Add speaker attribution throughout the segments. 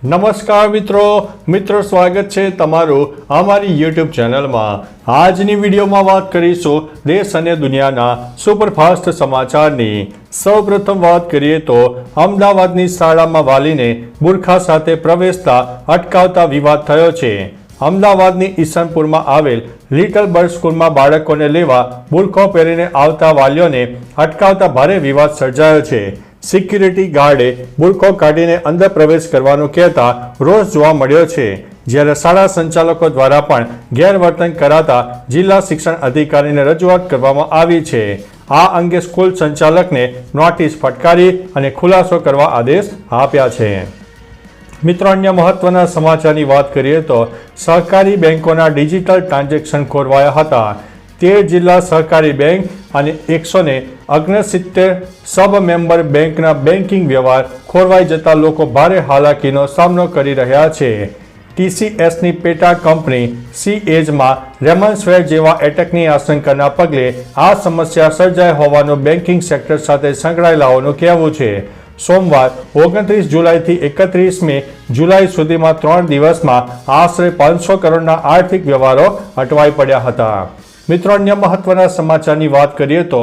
Speaker 1: નમસ્કાર મિત્રો સ્વાગત છે તમારું અમારી યુટ્યુબ ચેનલમાં। આજની વિડીયોમાં વાત કરીશું દેશ અને દુનિયાના સુપરફાસ્ટ સમાચારની। સૌપ્રથમ વાત કરીએ તો અમદાવાદની શાળામાં વાલીને બુરખા સાથે પ્રવેશતા અટકાવતા વિવાદ થયો છે। અમદાવાદની ઈસનપુરમાં આવેલ લિટલ બર્ડ સ્કૂલમાં બાળકોને લેવા બુરખો પહેરીને આવતા વાલીઓને અટકાવતા ભારે વિવાદ સર્જાયો છે। સિક્યુરિટી ગાર્ડે બુરખો કાઢીને અંદર પ્રવેશ કરવાનું કહેતા રોષ જોવા મળ્યો છે, જ્યારે શાળા સંચાલકો દ્વારા પણ ગેરવર્તન કરાતા જિલ્લા શિક્ષણ અધિકારીને રજૂઆત કરવામાં આવી છે। આ અંગે સ્કૂલ સંચાલકને નોટિસ ફટકારી અને ખુલાસો કરવા આદેશ આપ્યા છે। મિત્રો, અન્ય મહત્વના સમાચારની વાત કરીએ તો સહકારી બેંકોના ડિજિટલ ટ્રાન્ઝેક્શન ખોરવાયા હતા। 13 જિલ્લા સહકારી બેંક અને 169 સબ મેમ્બર બેંકના બેન્કિંગ વ્યવહાર ખોરવાઈ જતા લોકો ભારે હાલાકીનો સામનો કરી રહ્યા છે। TCSની પેટા કંપની સીએજમાં રેમન્સવેર જેવા એટેકની આશંકાના પગલે આ સમસ્યા સર્જાઈ હોવાનું બેન્કિંગ સેક્ટર સાથે સંકળાયેલાઓનું કહેવું છે। સોમવાર 29 જુલાઈથી 31મી જુલાઈ સુધીમાં 3 દિવસમાં આશરે 500 કરોડના આર્થિક વ્યવહારો અટવાઈ પડ્યા હતા। મિત્રો, અન્ય મહત્વના સમાચારની વાત કરીએ તો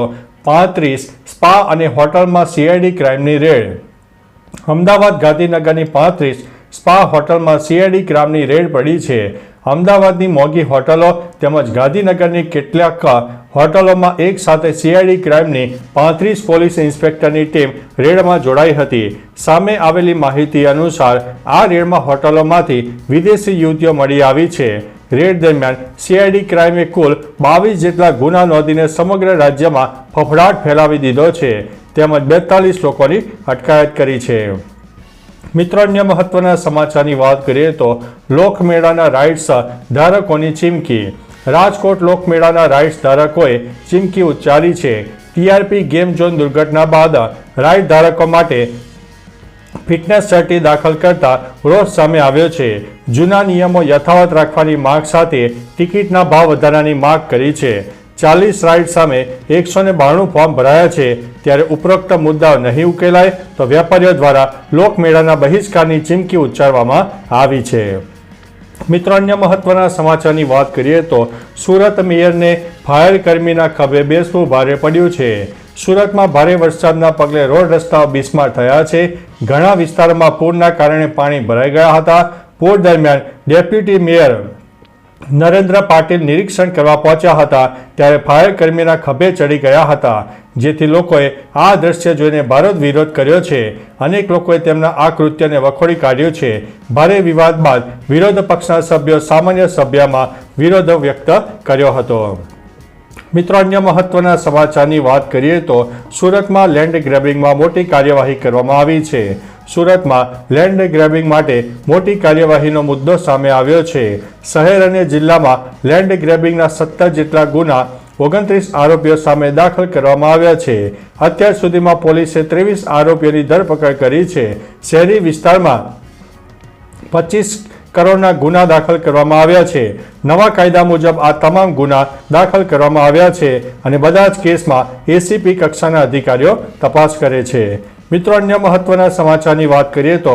Speaker 1: 35 સ્પા અને હોટલમાં CID ક્રાઇમની રેડ। અમદાવાદ ગાંધીનગરની 35 સ્પા હોટલમાં CID ક્રાઇમની રેડ પડી છે। અમદાવાદની મોંઘી હોટલો તેમજ ગાંધીનગરની કેટલાક હોટલોમાં એક સાથે CID ક્રાઇમની 35 પોલીસ ઇન્સ્પેક્ટરની ટીમ રેડમાં જોડાઈ હતી। સામે આવેલી માહિતી અનુસાર આ રેડમાં હોટલોમાંથી વિદેશી યુવતીઓ મળી આવી છે। રેડ દરમિયાન CID ક્રાઇમે કુલ 22 જેટલા ગુના નોંધીને સમગ્ર રાજ્યમાં ફફડાટ ફેલાવી દીધો છે, તેમજ 42 લોકોની અટકાયત કરી છે। મિત્રો, અન્ય મહત્વના સમાચારની વાત કરીએ તો લોકમેળાના રાઇટ્સ ધારકોની ચીમકી। રાજકોટ લોકમેળાના રાઇટ્સ ધારકોએ ચીમકી ઉચ્ચારી છે। TRP ગેમ ઝોન દુર્ઘટના બાદ રાઇટ ધારકો માટે ફિટનેસ સર્ટી દાખલ કરતા રોષ સામે આવ્યો છે। જૂના નિયમો યથાવત રાખવાની માંગ સાથે ટિકિટના ભાવ વધારાની માંગ કરી છે। 40 રાઇડ સામે 192 ફોર્મ ભરાયા છે, ત્યારે ઉપરોક્ત મુદ્દાઓ નહીં ઉકેલાય તો વેપારીઓ દ્વારા લોકમેળાના બહિષ્કારની ચીમકી ઉચ્ચારવામાં આવી છે। મિત્રો, અન્ય મહત્વના સમાચારની વાત કરીએ તો સુરત મેયરને ફાયર કર્મીના ખભે બેસવું ભારે પડ્યું છે। સુરતમાં ભારે વરસાદના પગલે રોડ રસ્તાઓ બિસ્માર થયા છે। ઘણા વિસ્તારોમાં પૂરના કારણે પાણી ભરાઈ ગયા હતા। પૂર દરમિયાન ડેપ્યુટી મેયર નરેન્દ્ર પાટીલ નિરીક્ષણ કરવા પહોંચ્યા હતા, ત્યારે ફાયર કર્મીના ખભે ચડી ગયા હતા, જેથી લોકોએ આ દ્રશ્ય જોઈને ભારે વિરોધ કર્યો છે। અનેક લોકોએ તેમના આ કૃત્યને વખોડી કાઢ્યું છે। ભારે વિવાદ બાદ વિરોધ પક્ષના સભ્યો સામાન્ય સભ્યમાં વિરોધ વ્યક્ત કર્યો હતો। મિત્રો, અન્ય મહત્વના સમાચારની વાત કરીએ તો સુરતમાં લેન્ડ ગ્રેબિંગમાં મોટી કાર્યવાહી કરવામાં આવી છે। સુરતમાં લેન્ડ ગ્રેબિંગ માટે મોટી કાર્યવાહીનો મુદ્દો સામે આવ્યો છે। શહેર અને જિલ્લામાં લેન્ડ ગ્રેબિંગના 17 જેટલા ગુના 29 આરોપીઓ સામે દાખલ કરવામાં આવ્યા છે। અત્યાર સુધીમાં પોલીસે 23 આરોપીઓની ધરપકડ કરી છે। શહેરી વિસ્તારમાં 25 કરોડના ગુના દાખલ કરવામાં આવ્યા છે। નવા કાયદા મુજબ આ તમામ ગુના દાખલ કરવામાં આવ્યા છે અને બધા જ કેસમાં ACP કક્ષાના અધિકારીઓ તપાસ કરે છે। મિત્રો, અન્ય મહત્વના સમાચારની વાત કરીએ તો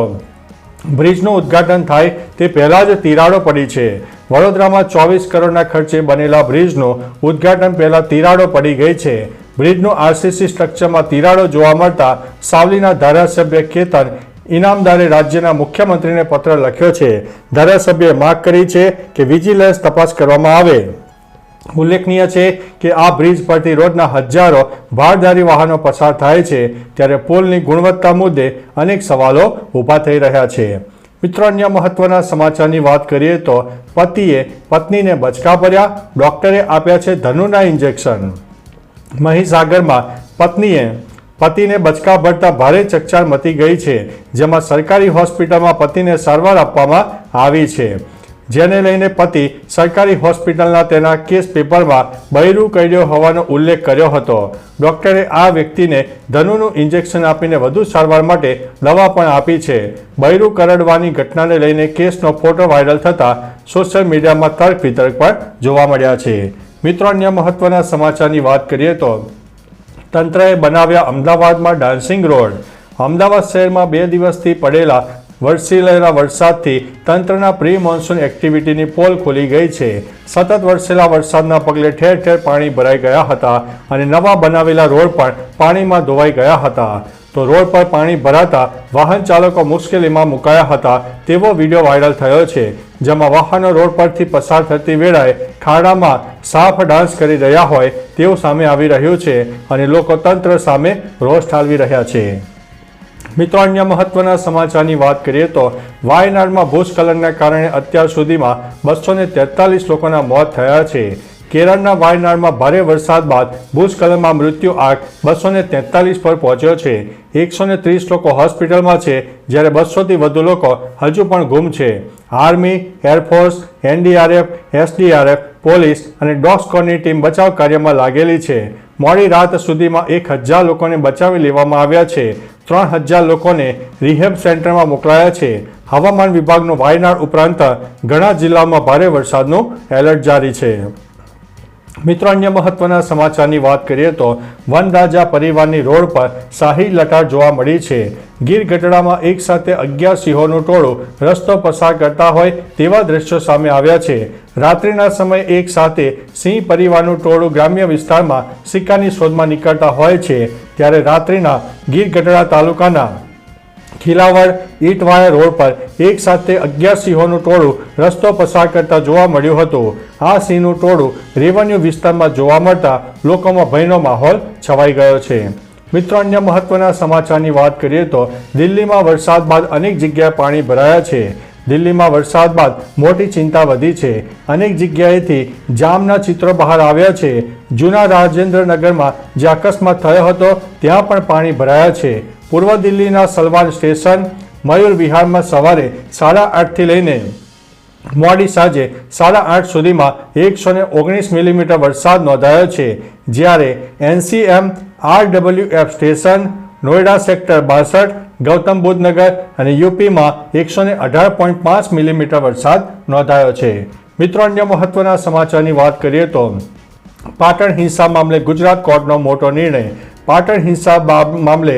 Speaker 1: બ્રિજનું ઉદ્ઘાટન થાય તે પહેલા જ તિરાડો પડી છે। વડોદરામાં 24 કરોડના ખર્ચે બનેલા બ્રિજનું ઉદ્ઘાટન પહેલા તિરાડો પડી ગઈ છે। બ્રિજનું RCC સ્ટ્રક્ચરમાં તિરાડો જોવા મળતા સાવલીના ધારાસભ્ય કેતન ઇનામદારે રાજ્યના મુખ્યમંત્રીને પત્ર લખ્યો છે। ધારાસભ્યએ માંગ કરી છે કે વિજિલન્સ તપાસ કરવામાં આવે। ઉલ્લેખનીય છે કે આ બ્રિજ પરથી રોજના હજારો ભારદારી વાહનો પસાર થાય છે, ત્યારે પુલની ગુણવત્તા મુદ્દે અનેક સવાલો ઊભા થઈ રહ્યા છે। મિત્રો, અન્ય મહત્વના સમાચારની વાત કરીએ તો પતિએ પત્નીને બચકા ભર્યા, ડોક્ટરે આપ્યા છે ધનુના ઇન્જેક્શન। મહીસાગરમાં પત્નીએ પતિને બચકા ભરતા ભારે ચકચાર મચી ગઈ છે, જેમાં સરકારી હોસ્પિટલમાં પતિને સારવાર આપવામાં આવી છે, જેને લઈને પતિ સરકારી હોસ્પિટલના તેના કેસ પેપરમાં બૈરું કર્યો હોવાનો ઉલ્લેખ કર્યો હતો। ડોક્ટરે આ વ્યક્તિને ધનુનું ઇન્જેક્શન આપીને વધુ સારવાર માટે દવા પણ આપી છે। બૈરું કરડવાની ઘટનાને લઈને કેસનો ફોટો વાયરલ થતાં સોશિયલ મીડિયામાં તર્ક વિતર્ક પણ જોવા મળ્યા છે। મિત્રો, અન્ય મહત્વના સમાચારની વાત કરીએ તો તંત્રએ બનાવ્યા અમદાવાદમાં ડાન્સિંગ રોડ। અમદાવાદ શહેરમાં 2 દિવસથી પડેલા વરસી રહેલા વરસાદથી તંત્રના પ્રી મોન્સૂન એક્ટિવિટીની પોલ ખુલી ગઈ છે. સતત વરસેલા વરસાદના પગલે ઠેર ઠેર પાણી ભરાઈ ગયા હતા અને નવા બનાવેલા રોડ પણ પાણીમાં ધોવાઈ ગયા હતા. તો રોડ પર પાણી ભરાતા વાહન ચાલકો મુશ્કેલીમાં મુકાયા હતા તેવો વિડીયો વાયરલ થયો છે, જેમાં વાહનો રોડ પરથી પસાર થતી વેળાએ ખાડામાં સાફ ડાન્સ કરી રહ્યા હોય તેવું સામે આવી રહ્યું છે અને લોકો તંત્ર સામે રોષ ઠાલવી રહ્યા છે. મિત્રો, અન્ય મહત્વના સમાચારની વાત કરીએ તો વાયનાડમાં ભૂસ્ખલનના કારણે અત્યાર સુધીમાં 243 લોકોના મોત થયા છે. કેરળના વાયનાડમાં ભારે વરસાદ બાદ ભૂસ્ખલનમાં મૃત્યુ આંક 243 પર પહોંચ્યો છે. 130 લોકો હોસ્પિટલમાં છે, જ્યારે 200થી વધુ લોકો હજુ પણ ગુમ છે. Army, air force, NDRF, SDRF, police અને ડોગ સ્ક્વોડની ટીમ બચાવ કાર્યમાં લાગેલી છે. મોડી રાત સુધીમાં 1000 લોકોને બચાવી લેવામાં આવ્યા છે. 3000 લોકોને રિહેબ સેન્ટરમાં મોકલાયા છે. હવામાન વિભાગનું વાયનાડ ઉપરાંત ઘણા જિલ્લાઓમાં ભારે વરસાદનું એલર્ટ જારી છે. મિત્રો, અન્ય મહત્વના સમાચારની વાત કરીએ તો વનરાજા પરિવારની રોડ પર શાહી લટાર જોવા મળી છે. ગીર ગઢડામાં એક સાથે 11 સિંહોનું ટોળું રસ્તો પસાર કરતા હોય તેવા દ્રશ્યો સામે આવ્યા છે. રાત્રિના સમયે એક સાથે સિંહ પરિવારનું ટોળું ગ્રામ્ય વિસ્તારમાં સિક્કાની શોધમાં નીકળતા હોય છે, ત્યારે રાત્રિના ગીર ગઢડા તાલુકાના ખીલાવડ ઈટવાયા રોડ પર એક સાથે 11 સિંહોનું ટોળું રસ્તો પસાર કરતા જોવા મળ્યું હતું. આ સિંહનું ટોળું રેવન્યુ વિસ્તારમાં જોવા મળતા લોકોમાં ભયનો માહોલ છવાઈ ગયો છે. મિત્રો, અન્ય મહત્વના સમાચારની વાત કરીએ તો દિલ્હીમાં વરસાદ બાદ અનેક જગ્યાએ પાણી ભરાયા છે. દિલ્હીમાં વરસાદ બાદ મોટી ચિંતા વધી છે. અનેક જગ્યાએથી જામના ચિત્રો બહાર આવ્યા છે. જૂના રાજેન્દ્રનગરમાં જે અકસ્માત થયો હતો ત્યાં પણ પાણી ભરાયા છે. પૂર્વ દિલ્હીના સલવાન સ્ટેશન મયુર વિહારમાં સવારે 8:30થી લઈને મોડી સાંજે 8:30 સુધીમાં 119 મિલીમીટર વરસાદ નોંધાયો છે, જ્યારે NCM RWF station Noida sector 62, Gautam Buddha નગર અને યુપીમાં 118.5 મિલીમીટર વરસાદ નોંધાયો છે. મિત્રો, અન્ય મહત્વના સમાચારની વાત કરીએ તો પાટણ હિંસા મામલે ગુજરાત કોર્ટનો મોટો નિર્ણય. પાટણ હિંસા મામલે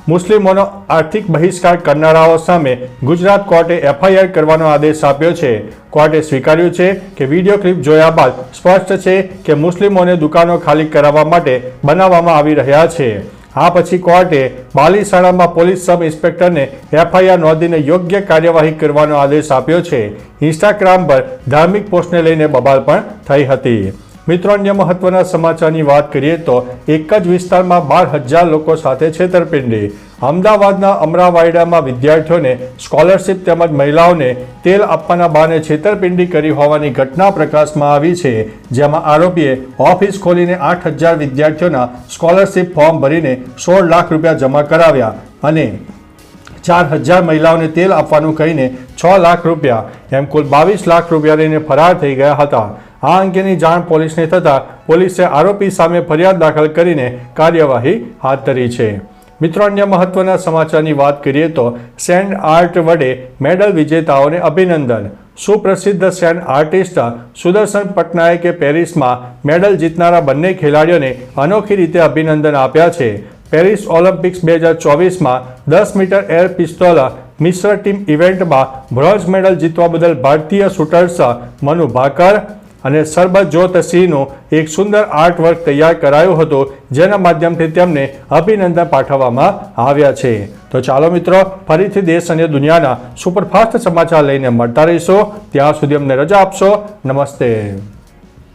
Speaker 1: મુસ્લિમોનો આર્થિક બહિષ્કાર કરનારાઓ સામે ગુજરાત કોર્ટે FIR કરવાનો આદેશ આપ્યો છે. કોર્ટે સ્વીકાર્યું છે કે વિડીયો ક્લિપ જોયા બાદ સ્પષ્ટ છે કે મુસ્લિમોને દુકાનો ખાલી કરાવવા માટે બનાવવામાં આવી રહ્યા છે. આ પછી કોર્ટે બાલીશાળામાં પોલીસ સબ ઇન્સ્પેક્ટરને FIR નોંધીને યોગ્ય કાર્યવાહી કરવાનો આદેશ આપ્યો છે. ઇન્સ્ટાગ્રામ પર ધાર્મિક પોસ્ટને લઈને બબાલ પણ થઈ હતી. મિત્રો, અન્ય મહત્વના સમાચારની વાત કરીએ તો એક જ વિસ્તારમાં 12,000 લોકો સાથે છેતરપિંડી. અમદાવાદના અમરાવાયડામાં વિદ્યાર્થીઓને સ્કોલરશિપ તેમજ મહિલાઓને તેલ આપવાના બહાને છેતરપિંડી કરી હોવાની ઘટના પ્રકાશમાં આવી છે, જેમાં આરોપીએ ઓફિસ ખોલીને 8,000 વિદ્યાર્થીઓના સ્કોલરશિપ ફોર્મ ભરીને 16 લાખ રૂપિયા જમા કરાવ્યા અને 4,000 મહિલાઓને તેલ આપવાનું કહીને 6 લાખ રૂપિયા એમ કુલ 22 લાખ રૂપિયા લઈને ફરાર થઈ ગયા હતા. આ અંગેની જાણ પોલીસને થતાં પોલીસે આરોપી સામે ફરિયાદ દાખલ કરીને કાર્યવાહી હાથ ધરી છે. મિત્રો, અન્ય મહત્વના સમાચારની વાત કરીએ તો સેન્ડ આર્ટ વડે મેડલ વિજેતાઓને અભિનંદન. સુપ્રસિદ્ધ સેન્ડ આર્ટિસ્ટ સુદર્શન પટનાયકે પેરિસમાં મેડલ જીતનારા બંને ખેલાડીઓને અનોખી રીતે અભિનંદન આપ્યા છે. પેરિસ ઓલિમ્પિક્સ 2024માં 10 મીટર એર પિસ્તોલ મિશ્ર ટીમ ઇવેન્ટમાં બ્રોન્ઝ મેડલ જીતવા બદલ ભારતીય શૂટર્સ મનુ ભાકર અને સરબજોત સિંહનું એક સુંદર આર્ટવર્ક તૈયાર કરાયું હતું, જેના માધ્યમથી તેમને અભિનંદન પાઠવવામાં આવ્યા છે. તો ચાલો મિત્રો, ફરીથી દેશ અને દુનિયાના સુપરફાસ્ટ સમાચાર લઈને મળતા રહીશું. ત્યાં સુધી અમને રજા આપશો. નમસ્તે.